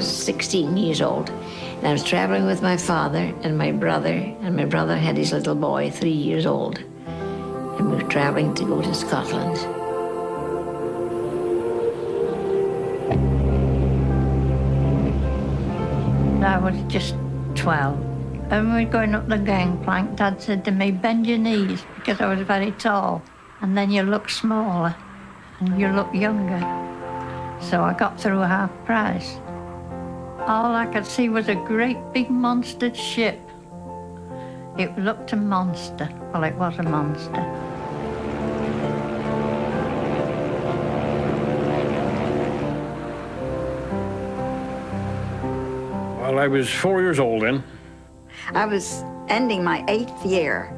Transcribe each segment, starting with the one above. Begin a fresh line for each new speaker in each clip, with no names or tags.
was 16 years old, and I was traveling with my father and my brother had his little boy, 3 years old, and we were traveling to go to Scotland.
I was just 12, and we were going up the gangplank. Dad said to me, bend your knees, because I was very tall, and then you look smaller, and you look younger. So I got through half price. All I could see was a great big monster ship. It looked a monster. Well, it was a monster.
Well, I was 4 years old then.
I was ending my 8th year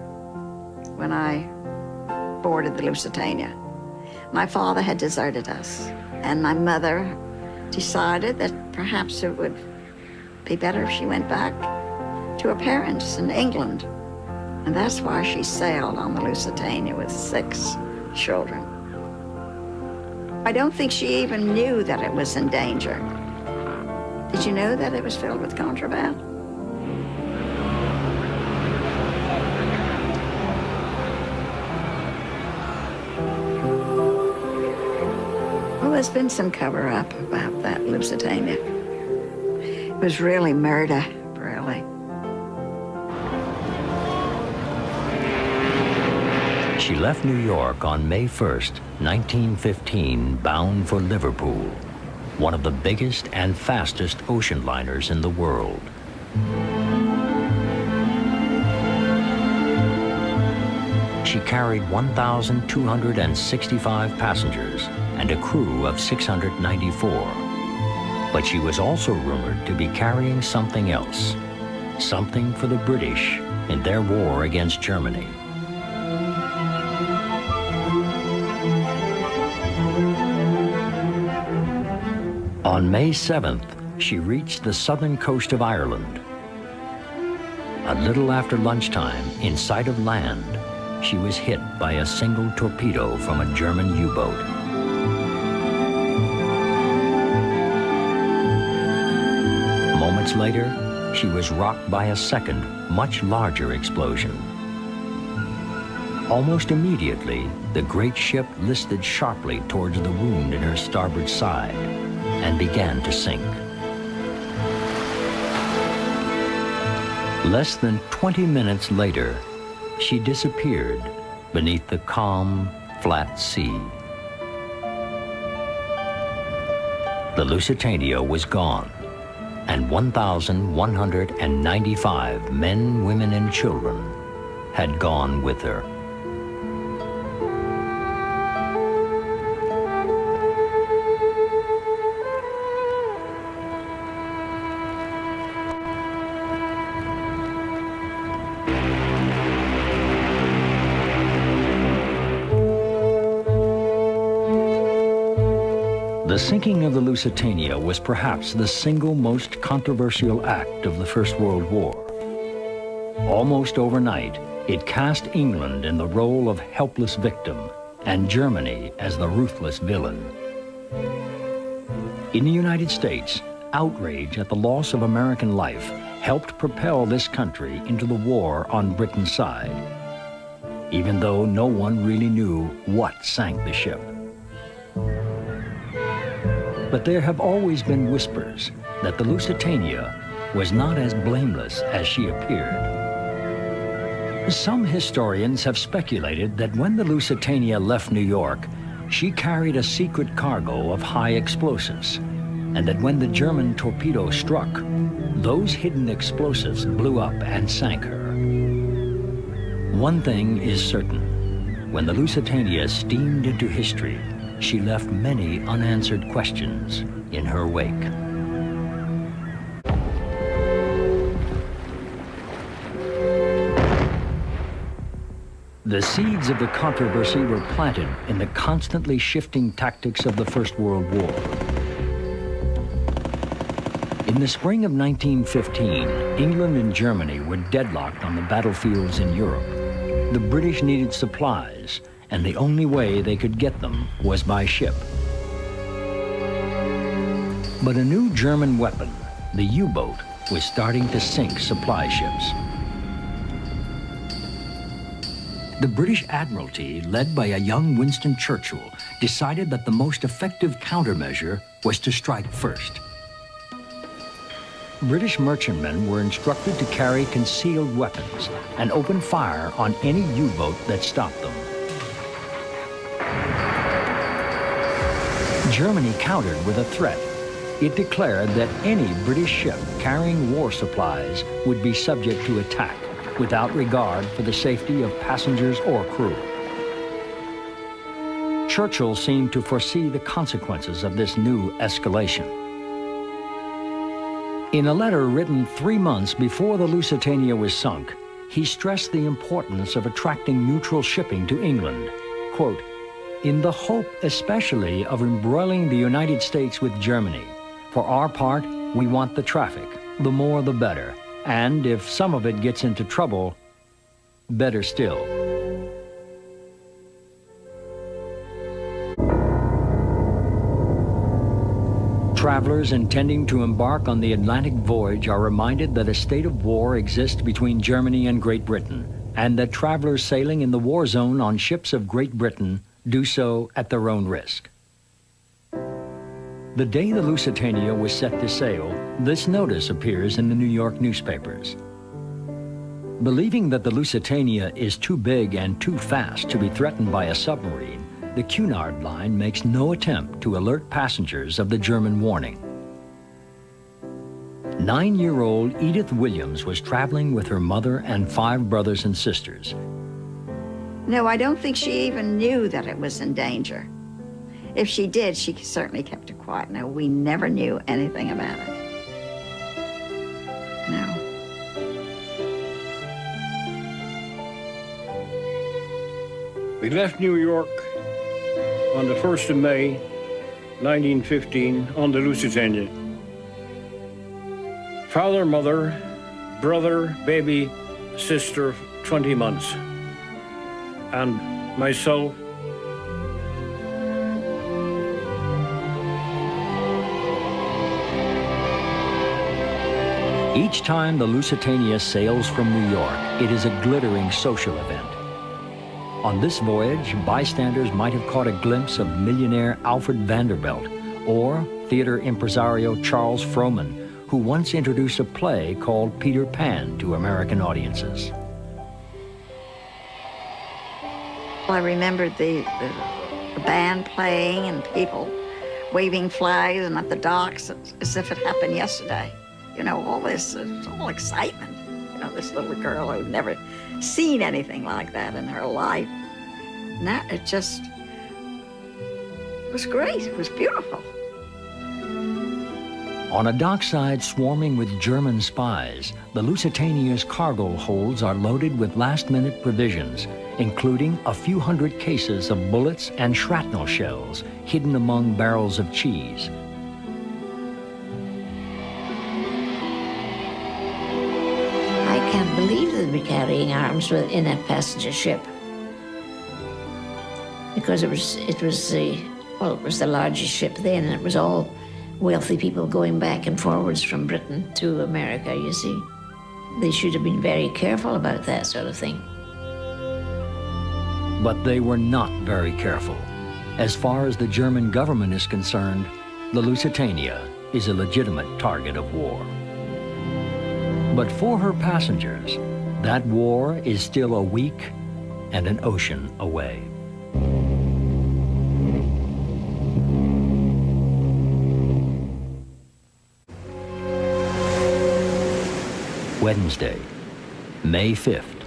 when I boarded the Lusitania. My father had deserted us, and my mother decided that perhaps it would be better if she went back to her parents in England. And that's why she sailed on the Lusitania with 6 children. I don't think she even knew that it was in danger. Did you know that it was filled with contraband? Well, there's been some cover-up about that Lusitania. It was really murder, really.
She left New York on May 1st, 1915, bound for Liverpool, one of the biggest and fastest ocean liners in the world. She carried 1,265 passengers and a crew of 694. But she was also rumored to be carrying something else, something for the British in their war against Germany. On May 7th, she reached the southern coast of Ireland. A little after lunchtime, in sight of land, she was hit by a single torpedo from a German U-boat. Moments later, she was rocked by a second, much larger explosion. Almost immediately, the great ship listed sharply towards the wound in her starboard side and began to sink. Less than 20 minutes later, she disappeared beneath the calm, flat sea. The Lusitania was gone, and 1,195 men, women, and children had gone with her. The sinking of the Lusitania was perhaps the single most controversial act of the First World War. Almost overnight, it cast England in the role of helpless victim and Germany as the ruthless villain. In the United States, outrage at the loss of American life helped propel this country into the war on Britain's side, even though no one really knew what sank the ship. But there have always been whispers that the Lusitania was not as blameless as she appeared. Some historians have speculated that when the Lusitania left New York, she carried a secret cargo of high explosives, and that when the German torpedo struck, those hidden explosives blew up and sank her. One thing is certain: when the Lusitania steamed into history, she left many unanswered questions in her wake. The seeds of the controversy were planted in the constantly shifting tactics of the First World War. In the spring of 1915, England and Germany were deadlocked on the battlefields in Europe. The British needed supplies, and the only way they could get them was by ship. But a new German weapon, the U-boat, was starting to sink supply ships. The British Admiralty, led by a young Winston Churchill, decided that the most effective countermeasure was to strike first. British merchantmen were instructed to carry concealed weapons and open fire on any U-boat that stopped them. Germany countered with a threat. It declared that any British ship carrying war supplies would be subject to attack without regard for the safety of passengers or crew. Churchill seemed to foresee the consequences of this new escalation. In a letter written 3 months before the Lusitania was sunk, he stressed the importance of attracting neutral shipping to England. Quote, "In the hope especially of embroiling the United States with Germany. For our part, we want the traffic, the more the better, and if some of it gets into trouble, better still." Travelers intending to embark on the Atlantic voyage are reminded that a state of war exists between Germany and Great Britain, and that travelers sailing in the war zone on ships of Great Britain do so at their own risk. The day the Lusitania was set to sail, this notice appears in the New York newspapers. Believing that the Lusitania is too big and too fast to be threatened by a submarine, the Cunard Line makes no attempt to alert passengers of the German warning. 9-year-old Edith Williams was traveling with her mother and 5 brothers and sisters.
No, I don't think she even knew that it was in danger. If she did, she certainly kept it quiet. No, we never knew anything about it. No.
We left New York on the 1st of May, 1915, on the Lusitania. Father, mother, brother, baby, sister, 20 months. And myself,
each time the Lusitania sails from New York, it is a glittering social event. On this voyage, bystanders might have caught a glimpse of millionaire Alfred Vanderbilt or theater impresario Charles Frohman, who once introduced a play called Peter Pan to American audiences.
I remembered the band playing and people waving flags and at the docks as if it happened yesterday. You know, all this, it's all excitement. You know, this little girl who'd never seen anything like that in her life. And that, it was great, it was beautiful.
On a dockside swarming with German spies, the Lusitania's cargo holds are loaded with last-minute provisions, including a few hundred cases of bullets and shrapnel shells hidden among barrels of cheese.
I can't believe they'd be carrying arms in a passenger ship, because it was the largest ship then, and it was all wealthy people going back and forwards from Britain to America, you see. They should have been very careful about that sort of thing.
But they were not very careful. As far as the German government is concerned, the Lusitania is a legitimate target of war. But for her passengers, that war is still a week and an ocean away. Wednesday, May 5th,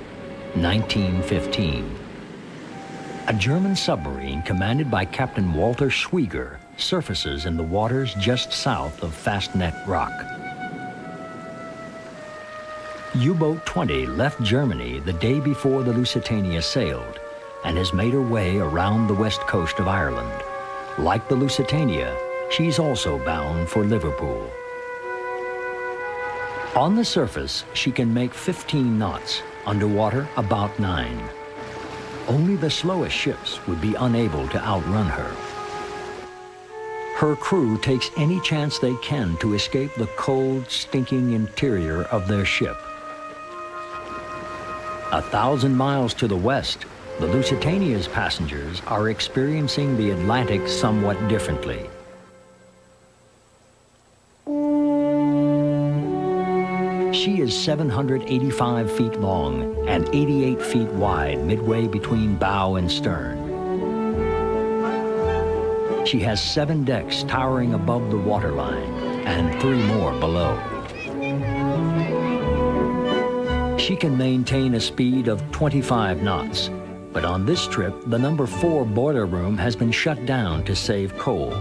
1915. A German submarine commanded by Captain Walter Schwieger surfaces in the waters just south of Fastnet Rock. U-boat 20 left Germany the day before the Lusitania sailed and has made her way around the west coast of Ireland. Like the Lusitania, she's also bound for Liverpool. On the surface, she can make 15 knots, underwater about 9. Only the slowest ships would be unable to outrun her. Her crew takes any chance they can to escape the cold, stinking interior of their ship. 1,000 miles to the west, the Lusitania's passengers are experiencing the Atlantic somewhat differently. She is 785 feet long and 88 feet wide midway between bow and stern. She has 7 decks towering above the waterline and 3 more below. She can maintain a speed of 25 knots, but on this trip, the number 4 boiler room has been shut down to save coal.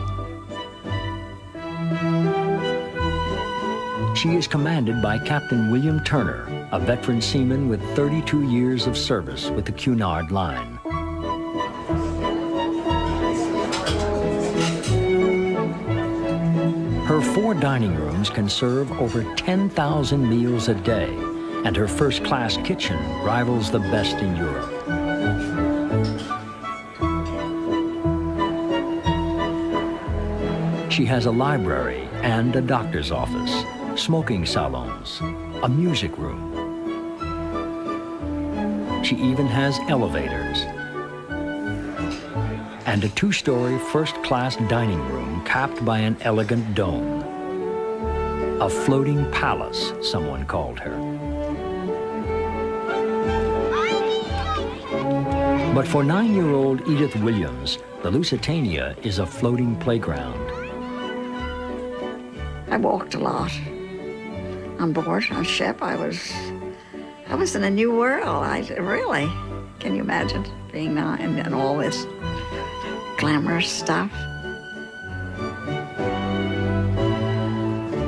She is commanded by Captain William Turner, a veteran seaman with 32 years of service with the Cunard Line. Her 4 dining rooms can serve over 10,000 meals a day, and her first-class kitchen rivals the best in Europe. She has a library and a doctor's office, smoking salons, a music room. She even has elevators and a 2-story first-class dining room capped by an elegant dome. A floating palace, someone called her. But for 9-year-old Edith Williams, the Lusitania is a floating playground.
I walked a lot on board on ship. I was in a new world. Really, can you imagine being in all this glamorous stuff?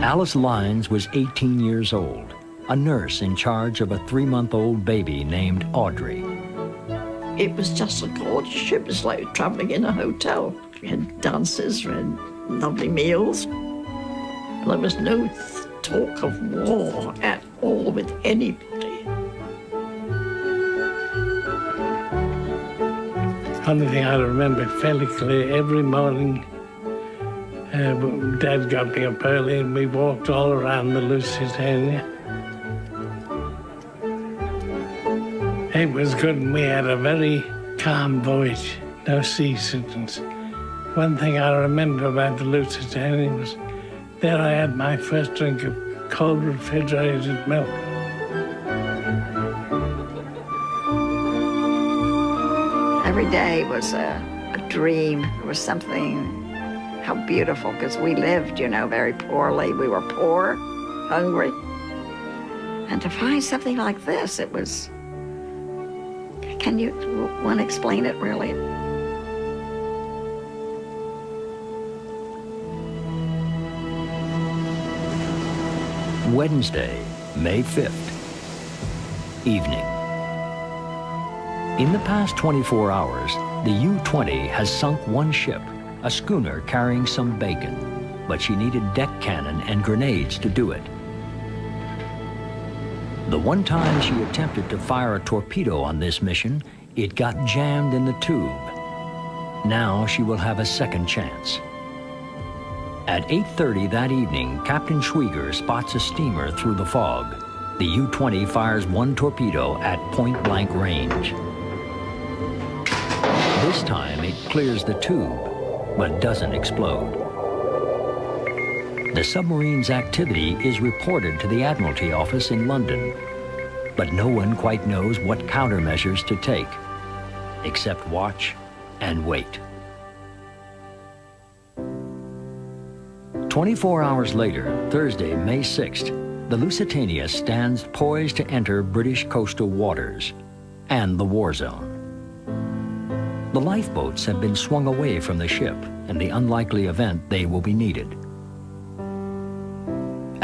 Alice Lynes was 18 years old, a nurse in charge of a 3-month-old baby named Audrey.
It was just a gorgeous ship. It was like traveling in a hotel. We had dances, we had lovely meals. There was no talk of war at all with anybody.
Only thing I remember fairly clear, every morning, Dad got me up early and we walked all around the Lusitania. It was good and we had a very calm voyage, no sea sickness. One thing I remember about the Lusitania was there I had my first drink of cold refrigerated milk.
Every day was a dream. It was something, how beautiful, because we lived, you know, very poorly. We were poor, hungry. And to find something like this, it was, can you want to explain it really?
Wednesday, May 5th, evening. In the past 24 hours, the U-20 has sunk 1 ship, a schooner carrying some bacon, but she needed deck cannon and grenades to do it. The one time she attempted to fire a torpedo on this mission, it got jammed in the tube. Now she will have a second chance. At 8:30 that evening, Captain Schwieger spots a steamer through the fog. The U-20 fires 1 torpedo at point-blank range. This time, it clears the tube, but doesn't explode. The submarine's activity is reported to the Admiralty office in London, but no one quite knows what countermeasures to take, except watch and wait. 24 hours later, Thursday, May 6th, the Lusitania stands poised to enter British coastal waters and the war zone. The lifeboats have been swung away from the ship in the unlikely event they will be needed.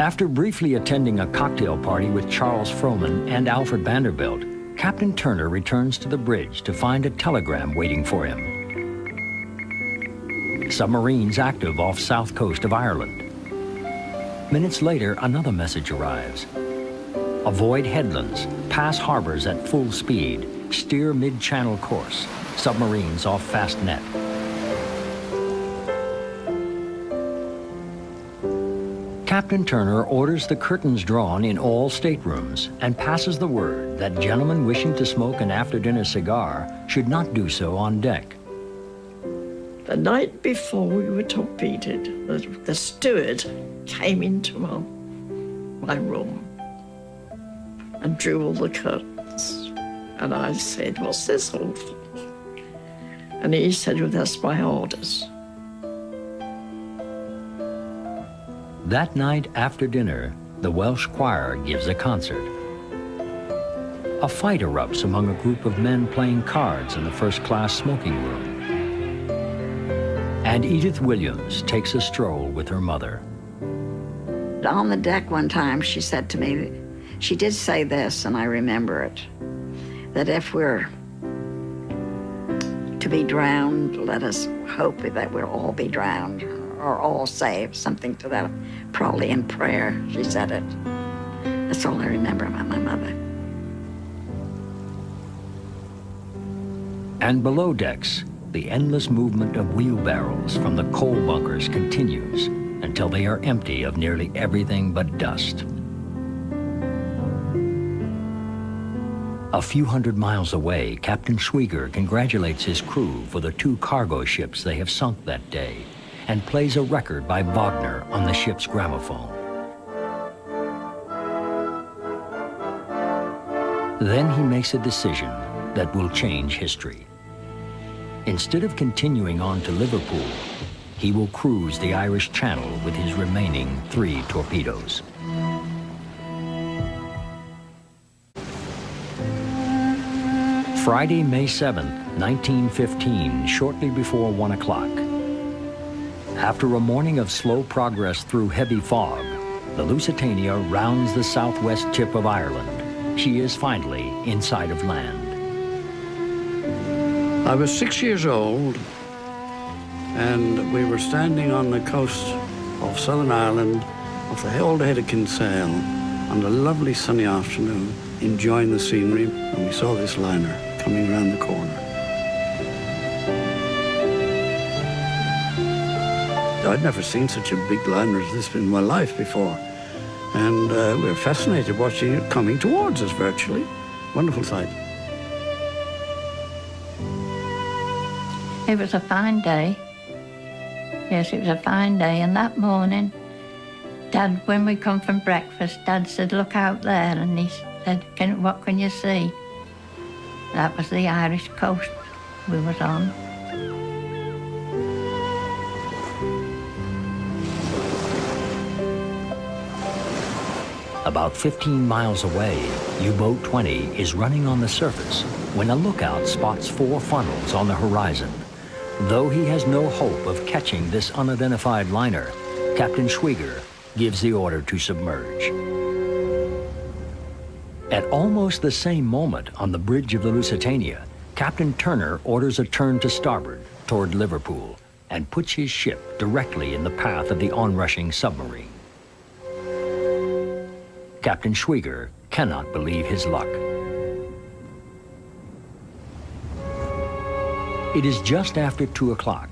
After briefly attending a cocktail party with Charles Frohman and Alfred Vanderbilt, Captain Turner returns to the bridge to find a telegram waiting for him. Submarines active off south coast of Ireland. Minutes later, another message arrives. Avoid headlands, pass harbors at full speed, steer mid-channel course, submarines off fast net. Captain Turner orders the curtains drawn in all staterooms and passes the word that gentlemen wishing to smoke an after-dinner cigar should not do so on deck.
The night before we were torpedoed, the steward came into my room and drew all the curtains. And I said, "What's this all for?" And he said, "Well, that's my orders."
That night after dinner, the Welsh choir gives a concert. A fight erupts among a group of men playing cards in the first-class smoking room. And Edith Williams takes a stroll with her mother.
On the deck one time, she said to me, she did say this, and I remember it, that if we're to be drowned, let us hope that we'll all be drowned or all saved, something to that, probably in prayer, she said it. That's all I remember about my mother.
And below decks, the endless movement of wheelbarrows from the coal bunkers continues until they are empty of nearly everything but dust. A few hundred miles away, Captain Schwieger congratulates his crew for the 2 cargo ships they have sunk that day and plays a record by Wagner on the ship's gramophone. Then he makes a decision that will change history. Instead of continuing on to Liverpool, he will cruise the Irish Channel with his remaining 3 torpedoes. Friday, May 7th, 1915, shortly before 1 o'clock. After a morning of slow progress through heavy fog, the Lusitania rounds the southwest tip of Ireland. She is finally in sight of land.
I was 6 years old, and we were standing on the coast of Southern Ireland, off the old head of Kinsale, on a lovely sunny afternoon, enjoying the scenery, and we saw this liner coming around the corner. I'd never seen such a big liner as this in my life before, and we were fascinated watching it coming towards us virtually. Wonderful sight.
It was a fine day. Yes, it was a fine day. And that morning, Dad, when we come from breakfast, Dad said, "Look out there." And he said, "What can you see?" That was the Irish coast we was on.
About 15 miles away, U-boat 20 is running on the surface when a lookout spots 4 funnels on the horizon. Though he has no hope of catching this unidentified liner, Captain Schwieger gives the order to submerge. At almost the same moment on the bridge of the Lusitania, Captain Turner orders a turn to starboard toward Liverpool and puts his ship directly in the path of the onrushing submarine. Captain Schwieger cannot believe his luck. It is just after 2 o'clock.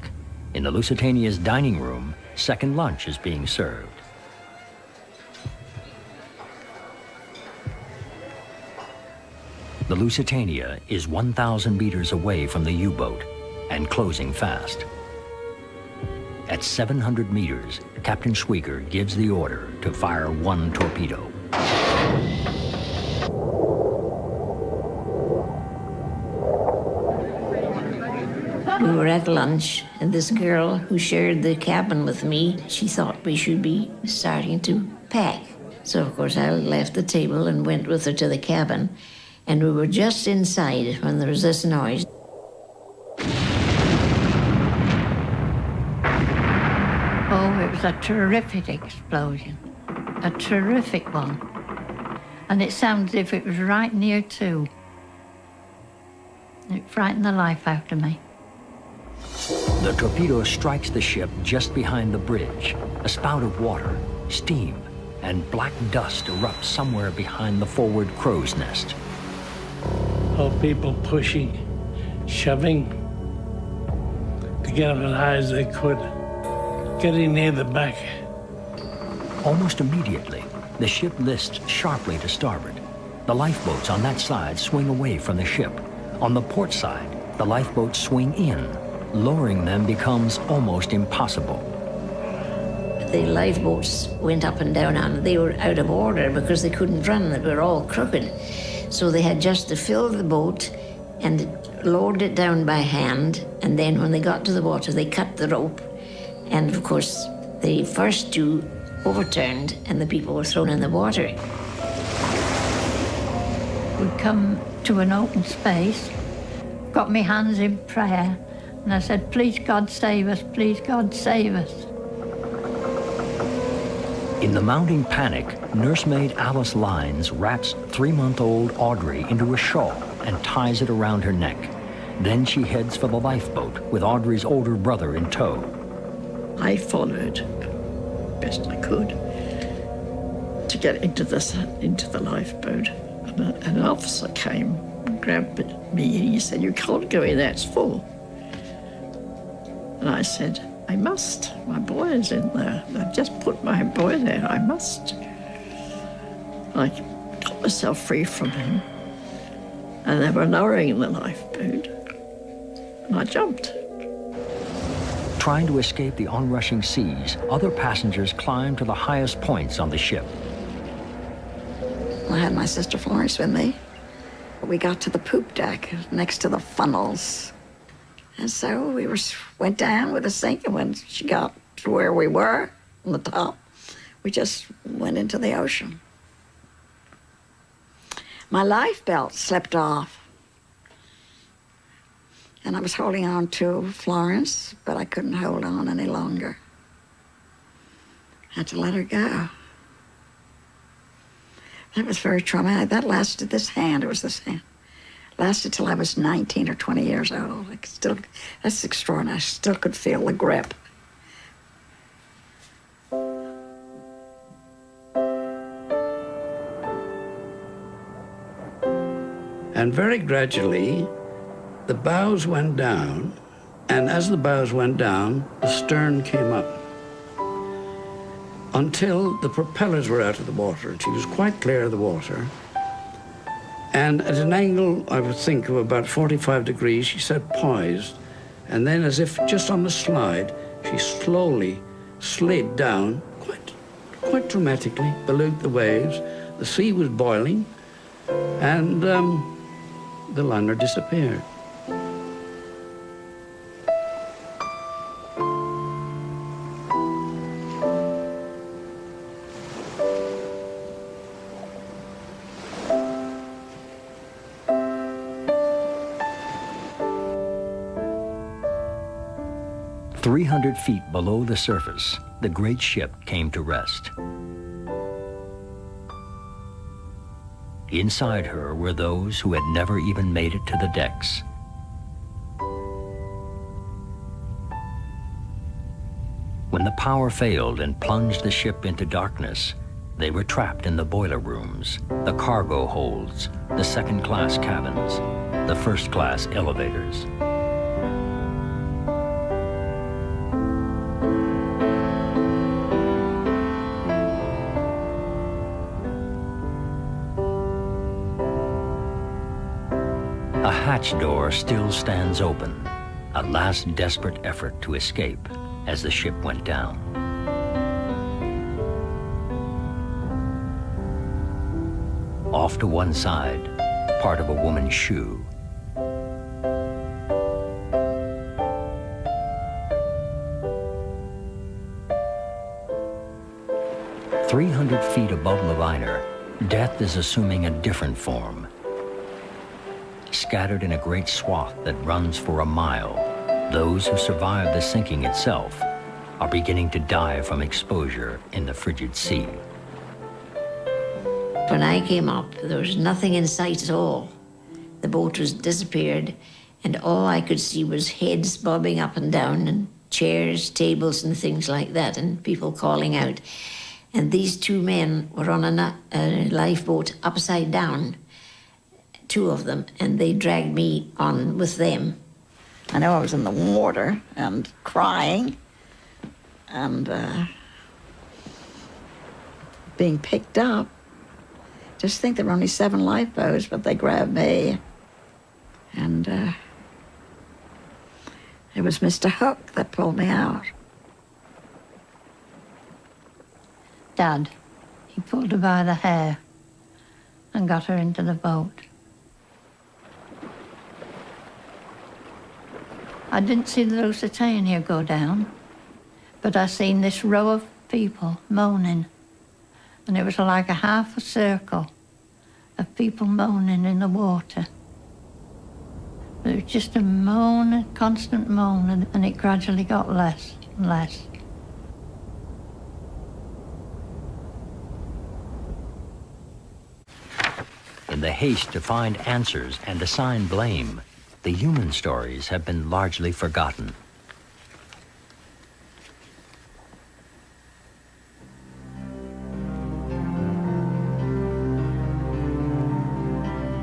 In the Lusitania's dining room, second lunch is being served. The Lusitania is 1,000 meters away from the U-boat and closing fast. At 700 meters, Captain Schwieger gives the order to fire 1 torpedo.
We were at lunch, and this girl who shared the cabin with me, she thought we should be starting to pack. So, of course, I left the table and went with her to the cabin, and we were just inside when there was this noise.
Oh, it was a terrific explosion, a terrific one. And it sounded as if it was right near too. It frightened the life out of me.
The torpedo strikes the ship just behind the bridge. A spout of water, steam, and black dust erupts somewhere behind the forward crow's nest.
All people pushing, shoving to get them as high as they could, getting near the back.
Almost immediately, the ship lists sharply to starboard. The lifeboats on that side swing away from the ship. On the port side, the lifeboats swing in. Lowering them becomes almost impossible.
The lifeboats went up and down, and they were out of order because they couldn't run. They were all crooked. So they had just to fill the boat and lowered it down by hand, and then when they got to the water, they cut the rope. And of course, the first two overturned, and the people were thrown in the water.
We come to an open space, got my hands in prayer, and I said, please God save us, please God save us.
In the mounting panic, nursemaid Alice Lines wraps 3-month-old Audrey into a shawl and ties it around her neck. Then she heads for the lifeboat with Audrey's older brother in tow.
I followed best I could to get into the lifeboat. And an officer came and grabbed me and he said, you can't go in there, it's full. And I said, I must. My boy is in there. I've just put my boy there. I must. I got myself free from him. And they were lowering the lifeboat. And I jumped.
Trying to escape the onrushing seas, other passengers climbed to the highest points on the ship.
I had my sister Florence with me. We got to the poop deck next to the funnels. And so we went down with a sink, and when she got to where we were, on the top, we just went into the ocean. My life belt slipped off. And I was holding on to Florence, but I couldn't hold on any longer. I had to let her go. That was very traumatic. That lasted this hand. It was this hand. Lasted till I was 19 or 20 years old. That's extraordinary. I still could feel the grip.
And very gradually, the bows went down, and as the bows went down, the stern came up until the propellers were out of the water, and she was quite clear of the water. And at an angle, I would think, of about 45 degrees, she sat poised, and then as if just on the slide, she slowly slid down, quite dramatically, below the waves. The sea was boiling, and the liner disappeared.
"300 feet below the surface, the great ship came to rest. Inside her were those who had never even made it to the decks. When the power failed and plunged the ship into darkness, they were trapped in the boiler rooms, the cargo holds, the second-class cabins, the first-class elevators. A hatch door still stands open, a last desperate effort to escape as the ship went down. Off to one side, part of a woman's shoe. "300 feet above the liner, death is assuming a different form. Scattered in a great swath that runs for a mile, those who survived the sinking itself are beginning to die from exposure in the frigid sea."
When I came up, there was nothing in sight at all. The boat was disappeared, and all I could see was heads bobbing up and down, and chairs, tables, and things like that, and people calling out. And these two men were on a lifeboat upside down, two of them, and they dragged me on with them.
I know I was in the water and crying, and being picked up. Just think there were only 7 lifeboats, but they grabbed me. And it was Mr. Hook that pulled me out.
Dad, he pulled her by the hair and got her into the boat. I didn't see the Lusitania go down, but I seen this row of people moaning, and it was like a half a circle of people moaning in the water. It was just a moan, constant moan, and it gradually got less and less.
In the haste to find answers and assign blame, the human stories have been largely forgotten.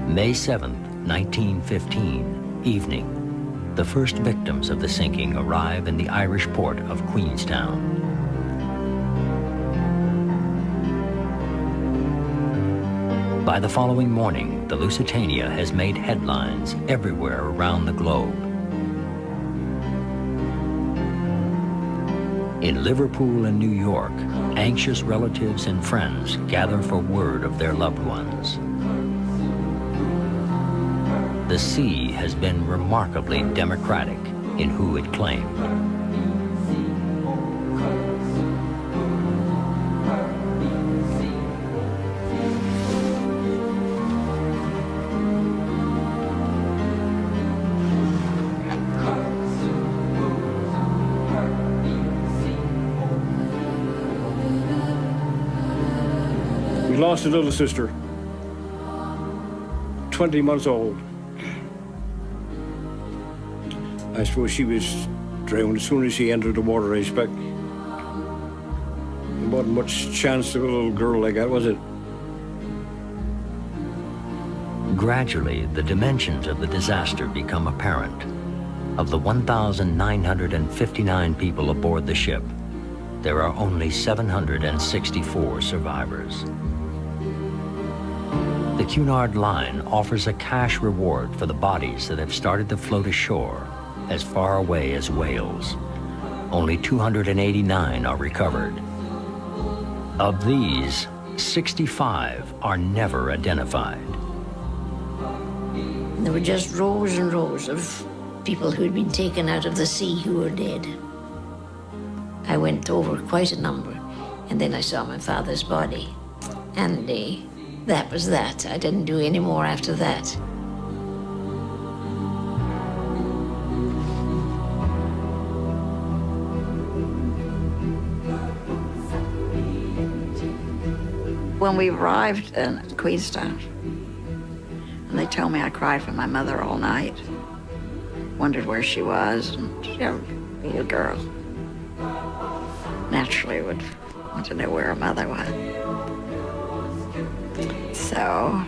May 7th, 1915, evening. The first victims of the sinking arrive in the Irish port of Queenstown. By the following morning, the Lusitania has made headlines everywhere around the globe. In Liverpool and New York, anxious relatives and friends gather for word of their loved ones. The sea has been remarkably democratic in who it claimed.
We lost a little sister, 20 months old. I suppose she was drowned as soon as she entered the water, I expect. There wasn't much chance of a little girl like that, was it?
Gradually, the dimensions of the disaster become apparent. Of the 1,959 people aboard the ship, there are only 764 survivors. The Cunard Line offers a cash reward for the bodies that have started to float ashore as far away as Wales. Only 289 are recovered. Of these, 65 are never identified.
There were just rows and rows of people who had been taken out of the sea who were dead. I went over quite a number, and then I saw my father's body. And that was that. I didn't do any more after that.
When we arrived in Queenstown, and they told me I cried for my mother all night, wondered where she was, and you know, a little girl naturally would want to know where her mother was. So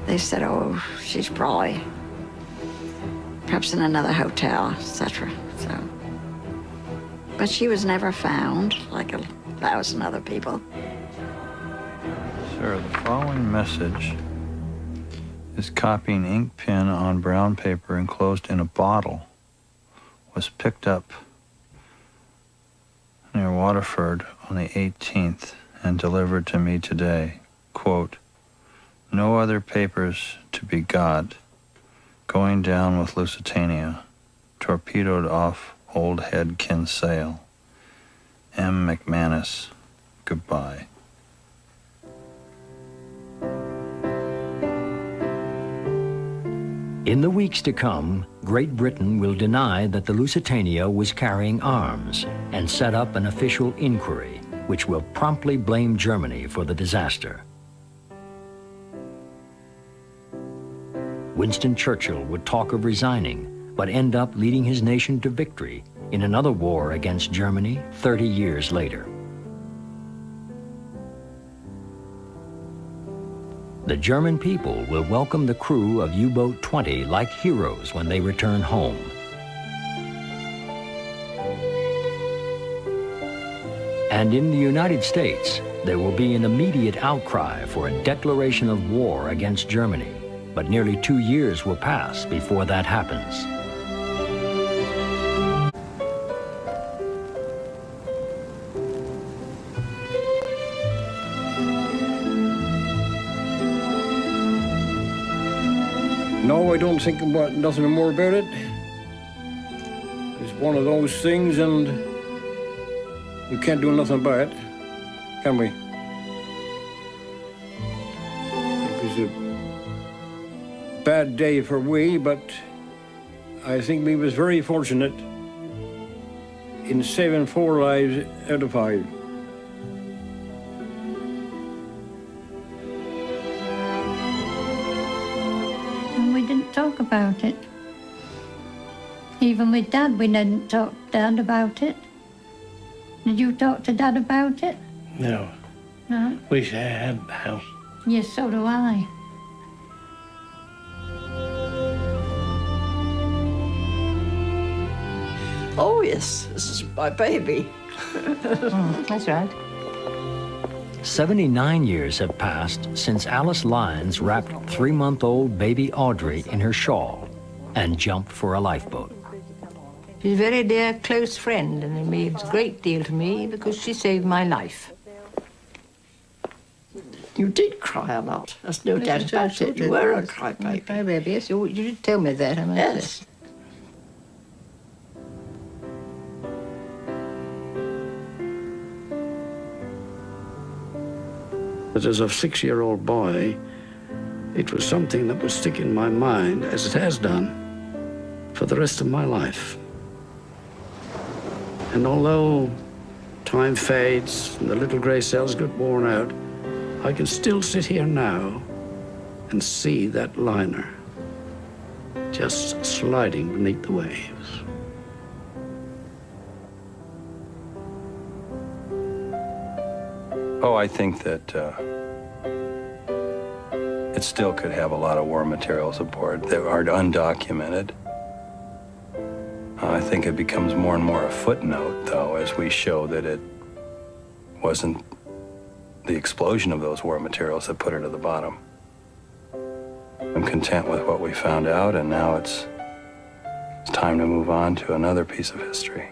they said, oh, she's probably perhaps in another hotel, etc. So, but she was never found, like 1,000 other people.
Sir, the following message is copying ink pen on brown paper enclosed in a bottle, was picked up near Waterford on the 18th and delivered to me today. Quote, no other papers to be got. Going down with Lusitania. Torpedoed off Old Head Kinsale. M. McManus. Goodbye.
In the weeks to come, Great Britain will deny that the Lusitania was carrying arms and set up an official inquiry, which will promptly blame Germany for the disaster. Winston Churchill would talk of resigning, but end up leading his nation to victory in another war against Germany 30 years later. The German people will welcome the crew of U-Boat 20 like heroes when they return And in the United States, there will be an immediate outcry for a declaration of war against Germany. But nearly 2 years will pass before that happens.
No, I don't think about nothing more about it. It's one of those things, and we can't do nothing about it, can we? It was a bad day for we, but I think we was very fortunate in saving 4 lives out of 5.
And we didn't talk about it. Even with Dad, we didn't talk to Dad about it. Did you talk to Dad about it?
No.
No?
Wish I had now.
Yes, so do I.
Oh, yes, this is my baby.
That's right.
79 years have passed since Alice Lyons wrapped 3-month-old baby Audrey in her shawl and jumped for a lifeboat.
She's a very dear, close friend, and it means a great deal to me because she saved my life.
You did cry a lot. There's no doubt about it. You were a crybaby.
Crybaby, yes. You did tell me that, I must say.
Yes.
But as a 6-year-old boy, it was something that would stick in my mind, as it has done, for the rest of my life. And although time fades and the little grey cells get worn out, I can still sit here now and see that liner just sliding beneath the waves.
Oh, I think that it still could have a lot of war materials aboard that are undocumented. I think it becomes more and more a footnote, though, as we show that it wasn't the explosion of those war materials that put her to the bottom. I'm content with what we found out, and now it's time to move on to another piece of history.